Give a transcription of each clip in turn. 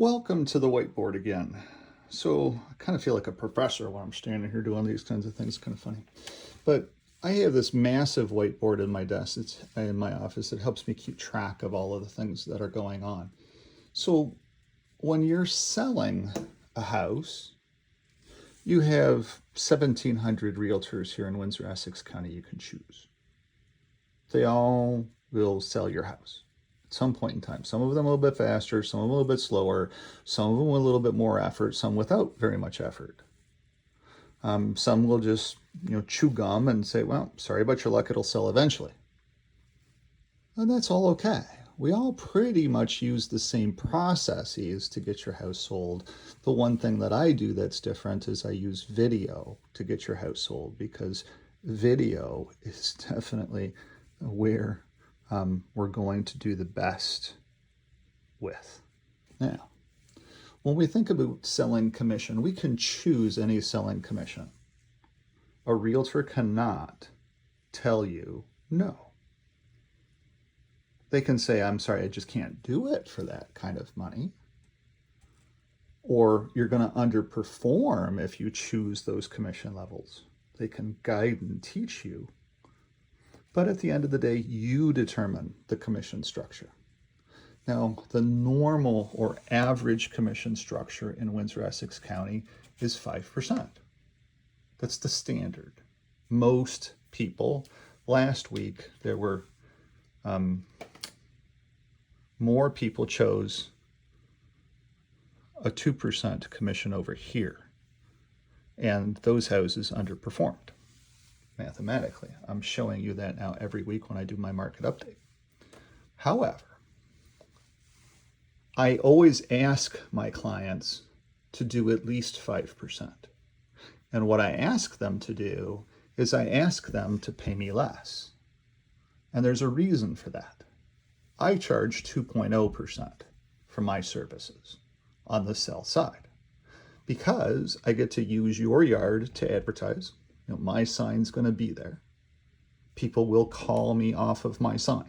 Welcome to the whiteboard again. So I kind of feel like a professor when I'm standing here doing these kinds of things. It's kind of funny. But I have this massive whiteboard in my desk. It's in my office. It helps me keep track of all of the things that are going on. So when you're selling a house, you have 1,700 realtors here in Windsor, Essex County you can choose. They all will sell your house at some point in time. Some of them a little bit faster, some of them a little bit slower, some of them with a little bit more effort, some without very much effort. Some will just chew gum and say, well, sorry about your luck, it'll sell eventually. And that's all okay. We all pretty much use the same processes to get your house sold. The one thing that I do that's different is I use video to get your house sold, because video is definitely where we're going to do the best with. Now, when we think about selling commission, we can choose any selling commission. A realtor cannot tell you no. They can say, I'm sorry, I just can't do it for that kind of money. Or you're going to underperform if you choose those commission levels. They can guide and teach you. But at the end of the day, you determine the commission structure. Now, the normal or average commission structure in Windsor, Essex County is 5%. That's the standard. Most people, last week, there were more people chose a 2% commission over here, and those houses underperformed mathematically. I'm showing you that now every week when I do my market update. However, I always ask my clients to do at least 5%. And what I ask them to do is I ask them to pay me less. And there's a reason for that. I charge 2.0% for my services on the sell side, because I get to use your yard to advertise. My sign's going to be there. People will call me off of my sign.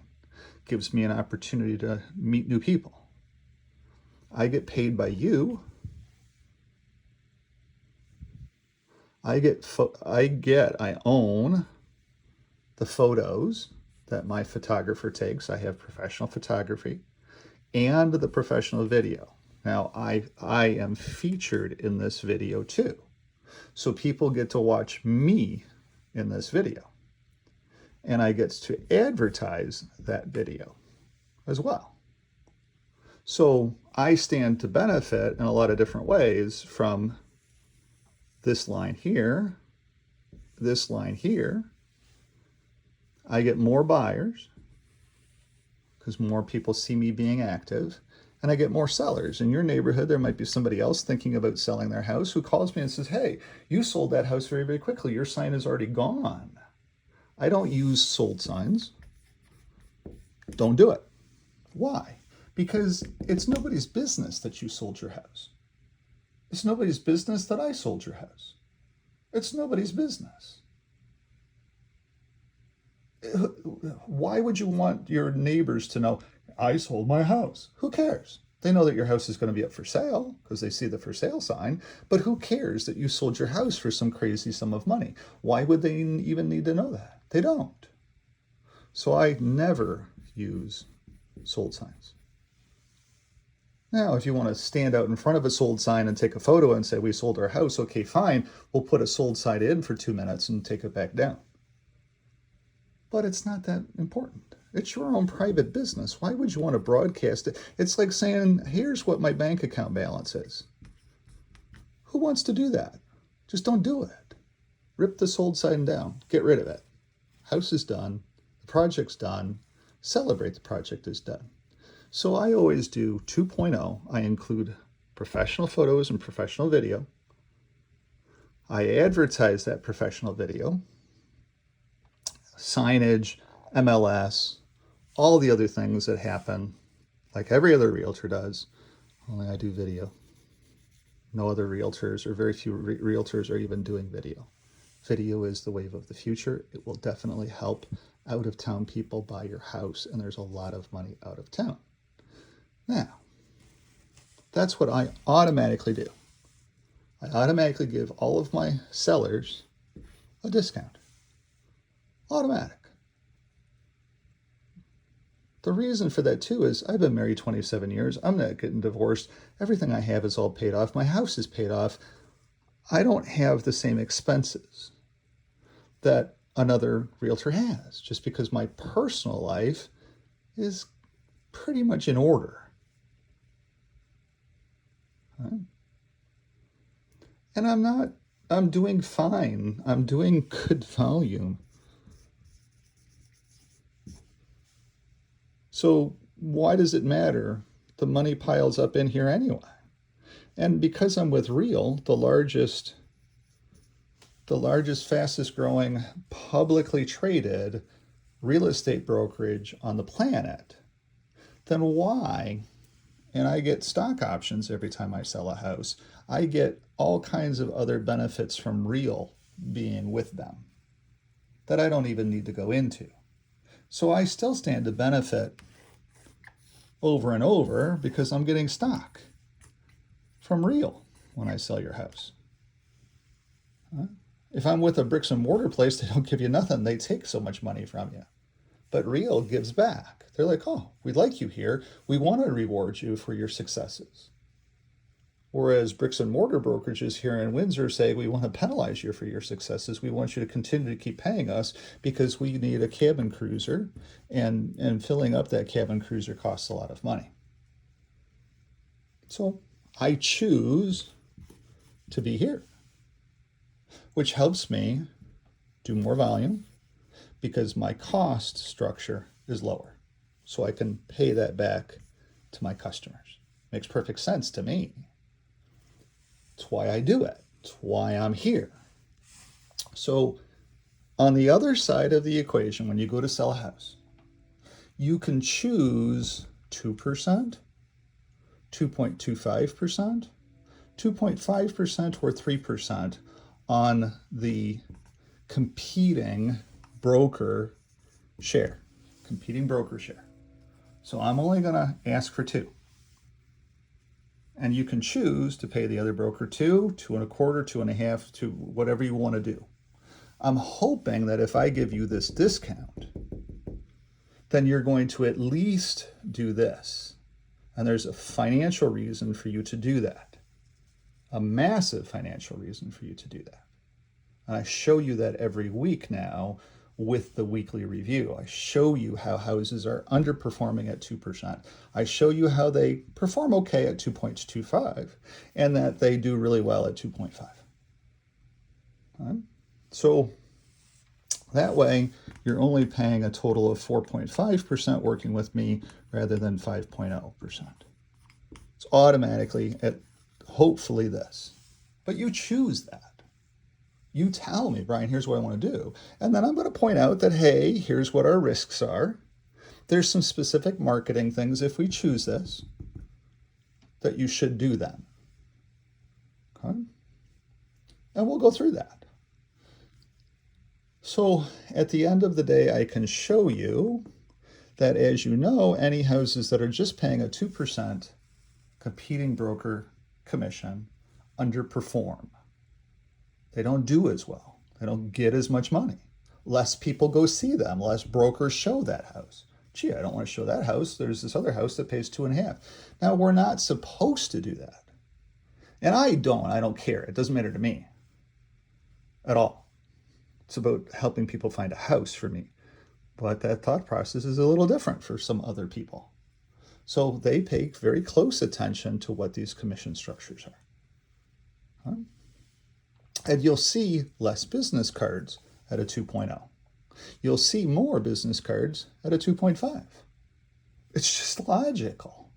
Gives me an opportunity to meet new people. I get paid by you. I own the photos that my photographer takes. I have professional photography and the professional video. Now, I am featured in this video too. So people get to watch me in this video. And I get to advertise that video as well. So I stand to benefit in a lot of different ways from this line here, this line here. I get more buyers because more people see me being active, and I get more sellers. In your neighborhood, there might be somebody else thinking about selling their house who calls me and says, hey, you sold that house very, very quickly. Your sign is already gone. I don't use sold signs. Don't do it. Why? Because it's nobody's business that you sold your house. It's nobody's business that I sold your house. It's nobody's business. Why would you want your neighbors to know, I sold my house? Who cares? They know that your house is going to be up for sale because they see the for sale sign, but who cares that you sold your house for some crazy sum of money? Why would they even need to know that? They don't. So I never use sold signs. Now, if you want to stand out in front of a sold sign and take a photo and say, we sold our house, okay, fine, we'll put a sold sign in for 2 minutes and take it back down. But it's not that important. It's your own private business. Why would you want to broadcast it? It's like saying, here's what my bank account balance is. Who wants to do that? Just don't do it. Rip the sold sign down. Get rid of it. House is done. The project's done. Celebrate the project is done. So I always do 2.0. I include professional photos and professional video. I advertise that professional video, signage, MLS, all the other things that happen like every other realtor does, only I do video. No other realtors, or very few realtors, are even doing video. Video is the wave of the future. It will definitely help out-of-town people buy your house, and there's a lot of money out of town. Now, That's what I automatically do. I automatically give all of my sellers a discount. Automatic. The reason for that too is I've been married 27 years. I'm not getting divorced. Everything I have is all paid off. My house is paid off. I don't have the same expenses that another realtor has just because my personal life is pretty much in order. And I'm doing fine. I'm doing good volume. So why does it matter? The money piles up in here anyway. And because I'm with Real, the largest, fastest growing, publicly traded real estate brokerage on the planet, then why? And I get stock options every time I sell a house. I get all kinds of other benefits from Real being with them that I don't even need to go into. So I still stand to benefit over and over because I'm getting stock from Real when I sell your house. If I'm with a bricks and mortar place, they don't give you nothing. They take so much money from you. But Real gives back. They're like, oh, we like you here. We want to reward you for your successes. Whereas bricks and mortar brokerages here in Windsor say, we want to penalize you for your successes. We want you to continue to keep paying us because we need a cabin cruiser, and filling up that cabin cruiser costs a lot of money. So I choose to be here, which helps me do more volume because my cost structure is lower. So I can pay that back to my customers. Makes perfect sense to me. It's why I do it. It's why I'm here. So on the other side of the equation, when you go to sell a house, you can choose 2%, 2.25%, 2.5%, or 3% on the competing broker share. So I'm only going to ask for 2. And you can choose to pay the other broker 2, 2.25, 2.5, to whatever you want to do. I'm hoping that if I give you this discount, then you're going to at least do this. And there's a financial reason for you to do that. A massive financial reason for you to do that. And I show you that every week now with the weekly review. I show you how houses are underperforming at 2%. I show you how they perform okay at 2.25 and that they do really well at 2.5. Right? So that way you're only paying a total of 4.5% working with me rather than 5.0%. It's automatically at hopefully this. But you choose that. You tell me, Brian, here's what I want to do. And then I'm going to point out that, hey, here's what our risks are. There's some specific marketing things, if we choose this, that you should do then. Okay? And we'll go through that. So at the end of the day, I can show you that, as you know, any houses that are just paying a 2% competing broker commission underperform. They don't do as well. They don't get as much money. Less people go see them. Less brokers show that house. Gee, I don't want to show that house. There's this other house that pays 2.5. Now, we're not supposed to do that. And I don't care. It doesn't matter to me at all. It's about helping people find a house for me. But that thought process is a little different for some other people. So they pay very close attention to what these commission structures are. Huh? And you'll see less business cards at a 2.0. You'll see more business cards at a 2.5. It's just logical.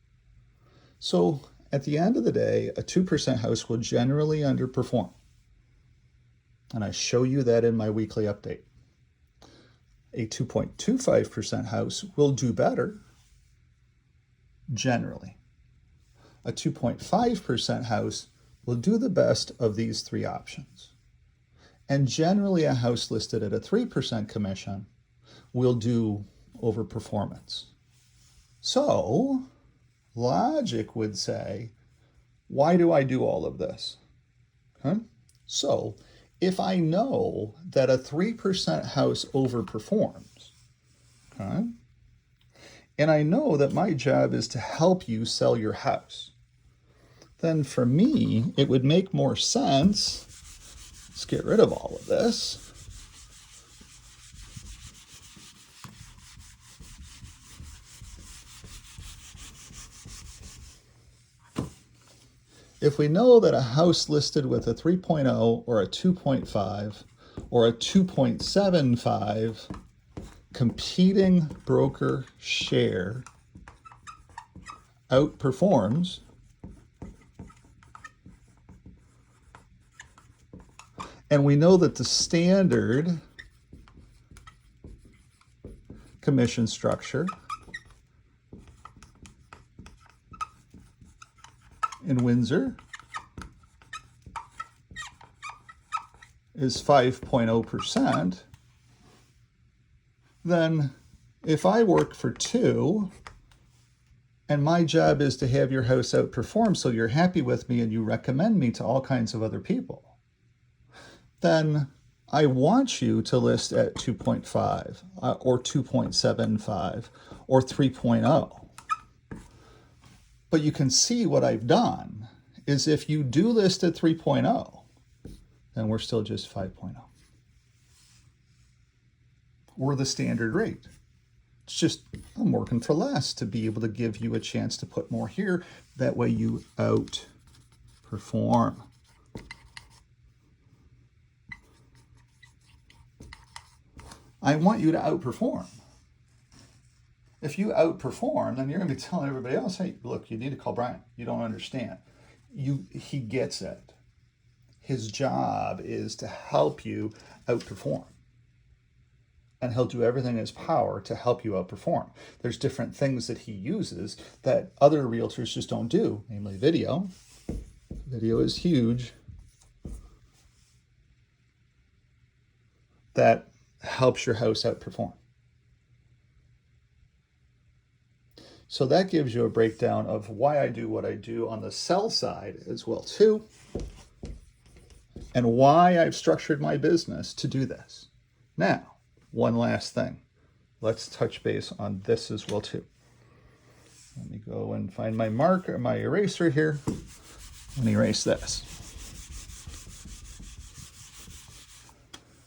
So at the end of the day, a 2% house will generally underperform. And I show you that in my weekly update. A 2.25% house will do better, generally. A 2.5% house will do the best of these 3 options. And generally, a house listed at a 3% commission will do overperformance. So logic would say Why do I do all of this? Okay? So if I know that a 3% house overperforms, okay, and I know that my job is to help you sell your house, then for me, it would make more sense, let's get rid of all of this, if we know that a house listed with a 3.0 or a 2.5 or a 2.75 competing broker share outperforms, and we know that the standard commission structure in Windsor is 5.0%, then if I work for 2 and my job is to have your house outperform so you're happy with me and you recommend me to all kinds of other people, then I want you to list at 2.5 or 2.75 or 3.0. But you can see what I've done is if you do list at 3.0, then we're still just 5.0. Or the standard rate. It's just I'm working for less to be able to give you a chance to put more here. That way you outperform. I want you to outperform. If you outperform, then you're going to be telling everybody else, hey, look, you need to call Brian. You don't understand. He gets it. His job is to help you outperform. And he'll do everything in his power to help you outperform. There's different things that he uses that other realtors just don't do, namely video. Video is huge. That helps your house outperform. So that gives you a breakdown of why I do what I do on the sell side as well too, and why I've structured my business to do this. Now, one last thing. Let's touch base on this as well too. Let me go and find my marker, my eraser here, and erase this.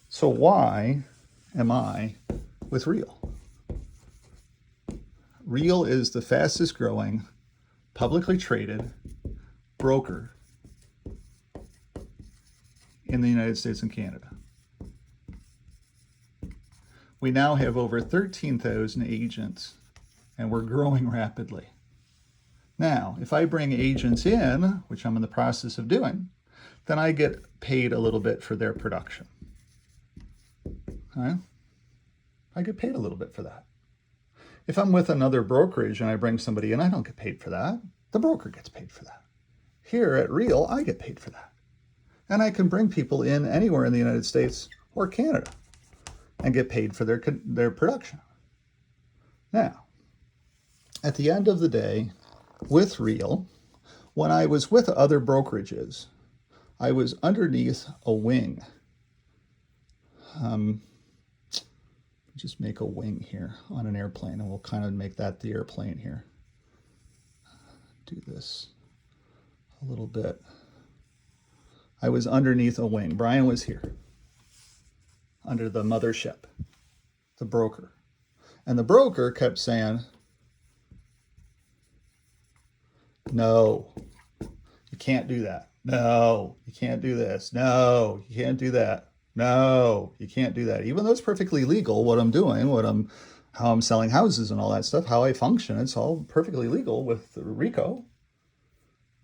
So why am I with Real? Real is the fastest growing publicly traded broker in the United States and Canada. We now have over 13,000 agents and we're growing rapidly. Now, if I bring agents in, which I'm in the process of doing, then I get paid a little bit for their production. Okay? I get paid a little bit for that. If I'm with another brokerage and I bring somebody in, I don't get paid for that. The broker gets paid for that. Here at Real, I get paid for that. And I can bring people in anywhere in the United States or Canada and get paid for their production. Now, at the end of the day, with Real, when I was with other brokerages, I was underneath a wing. Just make a wing here on an airplane, and we'll kind of make that the airplane here. Do this a little bit. I was underneath a wing. Brian was here, under the mothership, the broker. And the broker kept saying, no, you can't do that. No, you can't do this. No, you can't do that. No, you can't do that. Even though it's perfectly legal, what I'm doing, how I'm selling houses and all that stuff, how I function, it's all perfectly legal with RICO,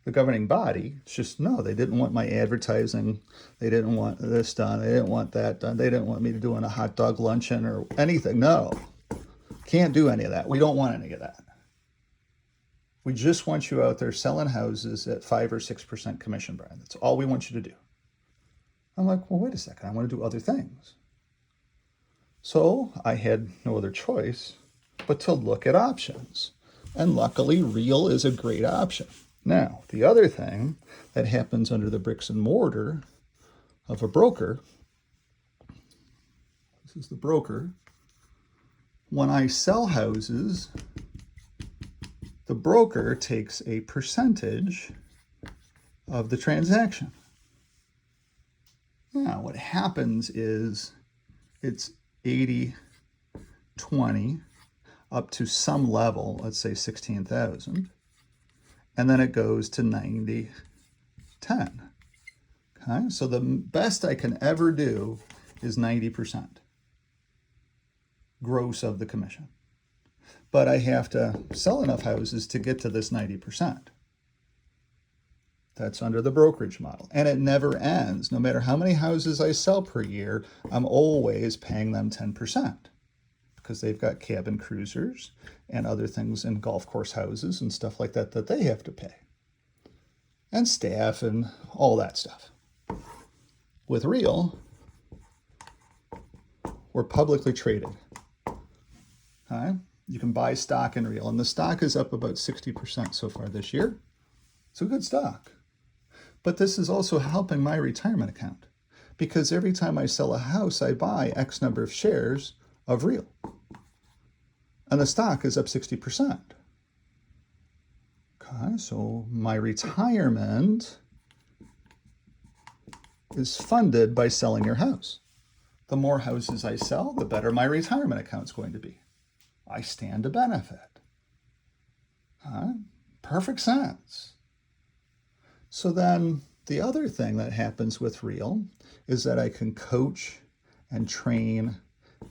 the governing body. It's just, no, they didn't want my advertising. They didn't want this done. They didn't want that done. They didn't want me doing a hot dog luncheon or anything. No, can't do any of that. We don't want any of that. We just want you out there selling houses at 5 or 6% commission, Brian. That's all we want you to do. I'm like, well, wait a second. I want to do other things. So I had no other choice but to look at options. And luckily, Real is a great option. Now, the other thing that happens under the bricks and mortar of a broker, this is the broker, when I sell houses, the broker takes a percentage of the transaction. Now, what happens is it's 80-20 up to some level, let's say 16,000, and then it goes to 90-10. Okay, so the best I can ever do is 90% gross of the commission. But I have to sell enough houses to get to this 90%. That's under the brokerage model. And it never ends. No matter how many houses I sell per year, I'm always paying them 10% because they've got cabin cruisers and other things in golf course houses and stuff like that that they have to pay. And staff and all that stuff. With Real, we're publicly traded. Okay? You can buy stock in Real, and the stock is up about 60% so far this year. It's a good stock. But this is also helping my retirement account because every time I sell a house, I buy X number of shares of Real. And the stock is up 60%. Okay, so my retirement is funded by selling your house. The more houses I sell, the better my retirement account's going to be. I stand to benefit. Perfect sense. So then the other thing that happens with Real is that I can coach and train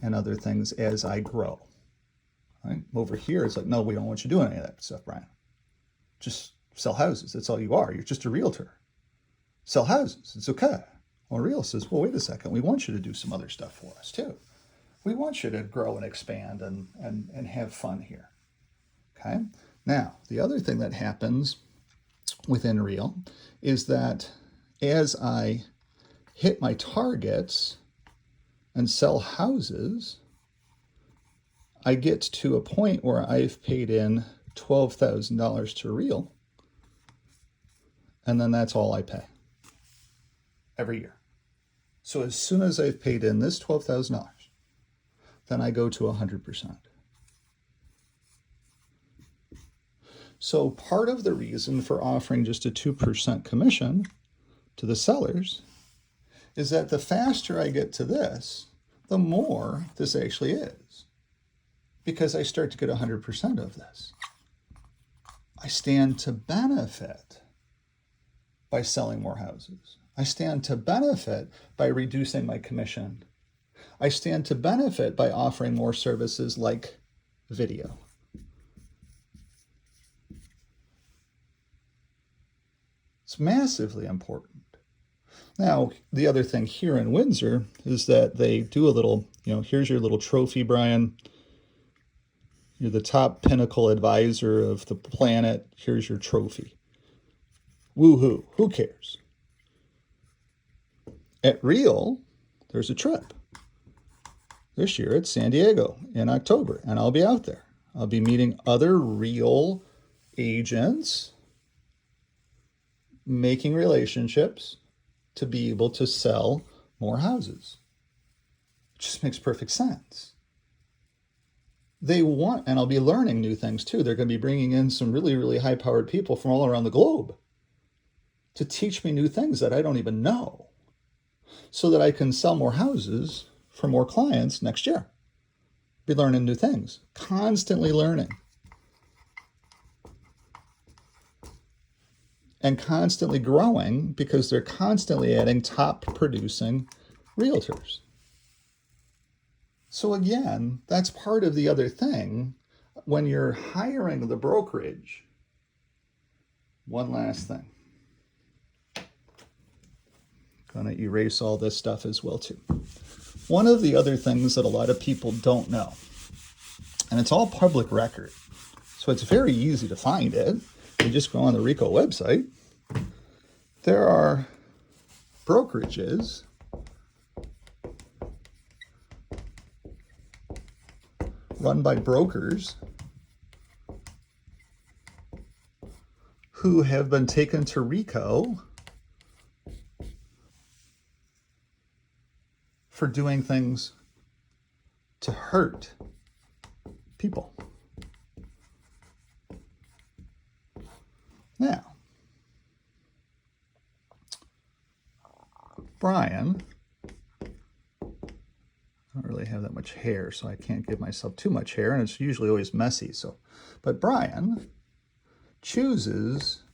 and other things as I grow. Right? Over here, it's like, no, we don't want you doing any of that stuff, Brian. Just sell houses. That's all you are. You're just a realtor. Sell houses. It's okay. Well, Real says, well, wait a second. We want you to do some other stuff for us too. We want you to grow and expand and have fun here. Okay? Now, the other thing that happens within Real is that as I hit my targets and sell houses, I get to a point where I've paid in $12,000 to Real, and then that's all I pay every year. So as soon as I've paid in this $12,000, then I go to 100%. So part of the reason for offering just a 2% commission to the sellers is that the faster I get to this, the more this actually is. Because I start to get 100% of this. I stand to benefit by selling more houses. I stand to benefit by reducing my commission. I stand to benefit by offering more services like video. It's massively important. Now, the other thing here in Windsor is that they do a little, here's your little trophy, Brian. You're the top pinnacle advisor of the planet. Here's your trophy. Woohoo, who cares? At Real, there's a trip. This year it's San Diego in October, and I'll be out there. I'll be meeting other Real agents, making relationships to be able to sell more houses. It just makes perfect sense. They want, and I'll be learning new things too. They're going to be bringing in some really, really high-powered people from all around the globe to teach me new things that I don't even know so that I can sell more houses for more clients next year. Be learning new things, constantly learning. And constantly growing because they're constantly adding top producing realtors. So again, that's part of the other thing when you're hiring the brokerage. One last thing. Gonna erase all this stuff as well too. One of the other things that a lot of people don't know, and it's all public record, so it's very easy to find it. You just go on the RICO website. There are brokerages run by brokers who have been taken to RICO for doing things to hurt people. Now, Brian, I don't really have that much hair, so I can't give myself too much hair, and it's usually always messy. But Brian chooses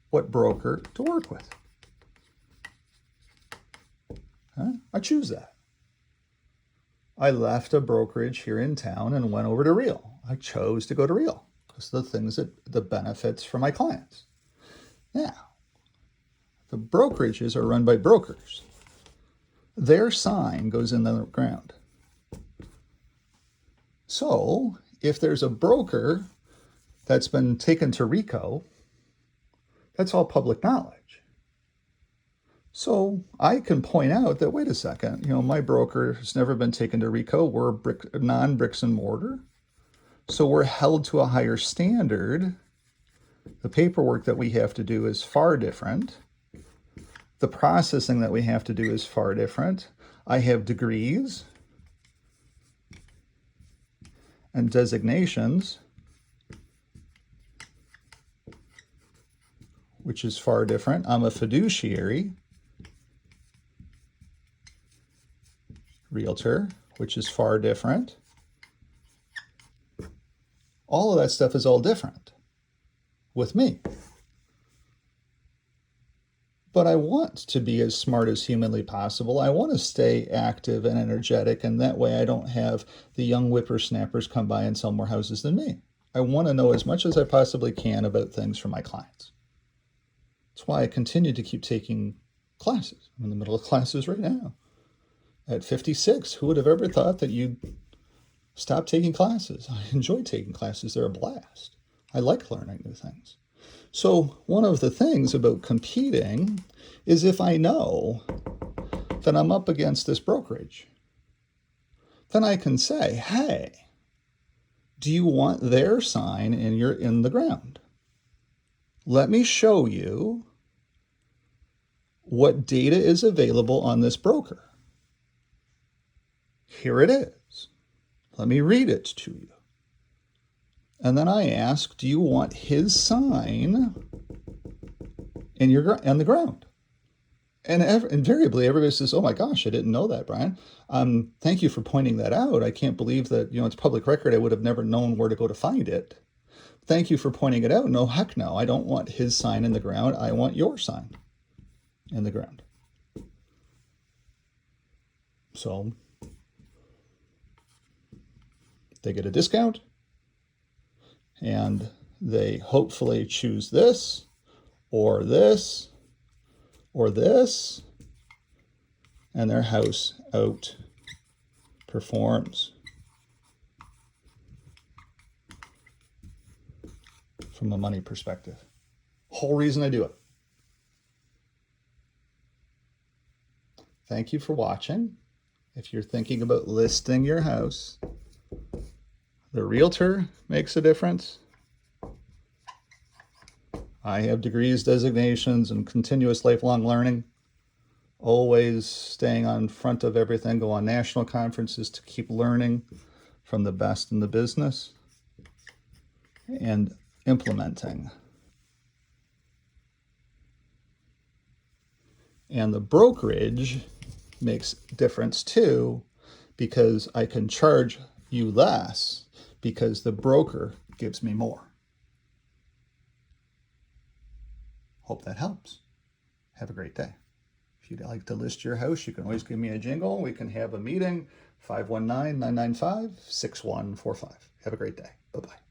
what broker to work with. Huh? I choose that. I left a brokerage here in town and went over to Real. I chose to go to Real because of the things the benefits for my clients. Now, the brokerages are run by brokers. Their sign goes in the ground. So if there's a broker that's been taken to RICO, that's all public knowledge. So I can point out that, wait a second, my broker has never been taken to RICO. We're non-bricks and mortar. So we're held to a higher standard. The paperwork that we have to do is far different. The processing that we have to do is far different. I have degrees and designations, which is far different. I'm a fiduciary, realtor, which is far different. All of that stuff is all different with me. But I want to be as smart as humanly possible. I want to stay active and energetic, and that way I don't have the young whippersnappers come by and sell more houses than me. I want to know as much as I possibly can about things for my clients. That's why I continue to keep taking classes. I'm in the middle of classes right now. At 56, who would have ever thought that you'd stop taking classes? I enjoy taking classes. They're a blast. I like learning new things. So one of the things about competing is if I know that I'm up against this brokerage, then I can say, hey, do you want their sign in the ground? Let me show you what data is available on this broker. Here it is. Let me read it to you. And then I ask, do you want his sign on the ground? And invariably, everybody says, oh my gosh, I didn't know that, Brian. Thank you for pointing that out. I can't believe that, it's public record. I would have never known where to go to find it. Thank you for pointing it out. No, heck no. I don't want his sign in the ground. I want your sign in the ground. So they get a discount, and they hopefully choose this or this or this, and their house outperforms from a money perspective. Whole reason I do it. Thank you for watching. If you're thinking about listing your house, the realtor makes a difference. I have degrees, designations, and continuous lifelong learning. Always staying on front of everything, go on national conferences to keep learning from the best in the business and implementing. And the brokerage makes difference too, because I can charge you less because the broker gives me more. Hope that helps. Have a great day. If you'd like to list your house, you can always give me a jingle. We can have a meeting, 519-995-6145. Have a great day. Bye-bye.